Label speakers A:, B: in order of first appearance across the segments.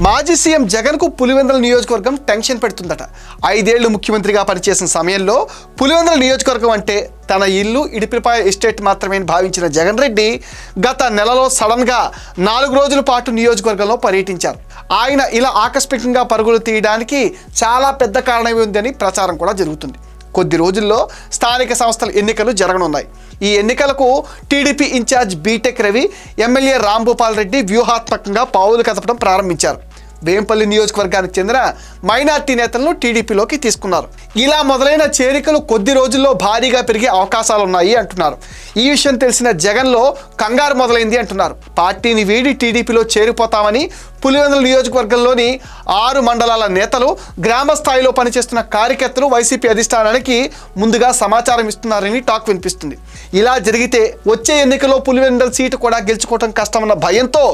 A: మాజీ సీఎం జగన్కు పులివెందుల నియోజకవర్గం టెన్షన్ పెడుతుందట. 5 ఏళ్లు ముఖ్యమంత్రిగా పనిచేసిన సమయంలో పులివెందుల నియోజకవర్గం అంటే తన ఇల్లు ఇడిపిపాయ ఎస్టేట్ మాత్రమే భావించిన జగన్ రెడ్డి గత నెలలో సడన్గా 4 రోజుల పాటు నియోజకవర్గంలో పర్యటించారు. ఆయన ఇలా ఆకస్మికంగా పరుగులు తీయడానికి చాలా పెద్ద కారణమే ఉందని ప్రచారం కూడా జరుగుతుంది. కొద్ది రోజుల్లో స్థానిక సంస్థల ఎన్నికలు జరగనున్నాయి. ఈ ఎన్నికలకు TDP incharge BTech Ravi, MLA Rambhupal Reddy వ్యూహాత్మకంగా పావులు కదపడం ప్రారంభించారు. వేంపల్లి నియోజకవర్గానికి చెందిన మైనార్టీ నేతలను టీడీపీలోకి తీసుకున్నారు. ఇలా మొదలైన చేరికలు కొద్ది రోజుల్లో భారీగా పెరిగే అవకాశాలున్నాయి అంటున్నారు. ఈ విషయం తెలిసిన జగన్లో కంగారు మొదలైంది అంటున్నారు. పార్టీని వీడి టీడీపీలో చేరిపోతామని పులివెందుల నియోజకవర్గంలోని 6 మండలాల నేతలు, గ్రామ స్థాయిలో పనిచేస్తున్న కార్యకర్తలు వైసీపీ అధిష్టానానికి ముందుగా సమాచారం ఇస్తున్నారని టాక్ వినిపిస్తుంది. ఇలా జరిగితే వచ్చే ఎన్నికల్లో పులివెందుల సీటు కూడా గెలుచుకోవడం కష్టమన్న భయంతో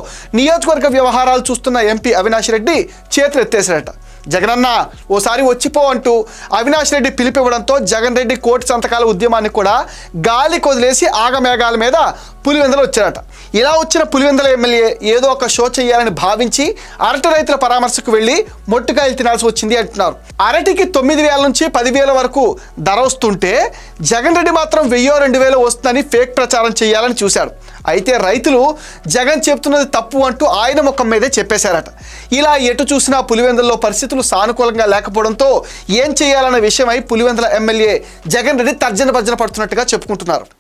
A: నియోజకవర్గ వ్యవహారాలు చూస్తున్న ఎంపీ అవినాష్ రెడ్డి చేతులు ఎత్తేశారట. జగనన్న ఓసారి వచ్చిపో అంటూ అవినాష్ రెడ్డి పిలిపివ్వడంతో జగన్ రెడ్డి కోటి సంతకాల ఉద్యమాన్ని కూడా గాలి కొదిలేసి ఆగమేఘాల మీద పులివెందులు వచ్చారట. ఇలా వచ్చిన పులివెందుల ఎమ్మెల్యే ఏదో ఒక షో చేయాలని భావించి అరటి రైతుల పరామర్శకు వెళ్ళి మొట్టుకాయలు తినాల్సి వచ్చింది అంటున్నారు. అరటికి 9,000 నుంచి 10,000 వరకు ధర వస్తుంటే జగన్ రెడ్డి మాత్రం 1,000-2,000 వస్తుందని ఫేక్ ప్రచారం చేయాలని చూశాడు. అయితే రైతులు జగన్ చెప్తున్నది తప్పు అంటూ ఆయన ముఖం మీదే చెప్పేశారట. ఇలా ఎటు చూసినా పులివెందులలో పరిస్థితులు సానుకూలంగా లేకపోవడంతో ఏం చేయాలన్న విషయమై పులివెందుల ఎమ్మెల్యే జగన్ రెడ్డి తర్జన భర్జన పడుతున్నట్టుగా చెప్పుకుంటున్నారు.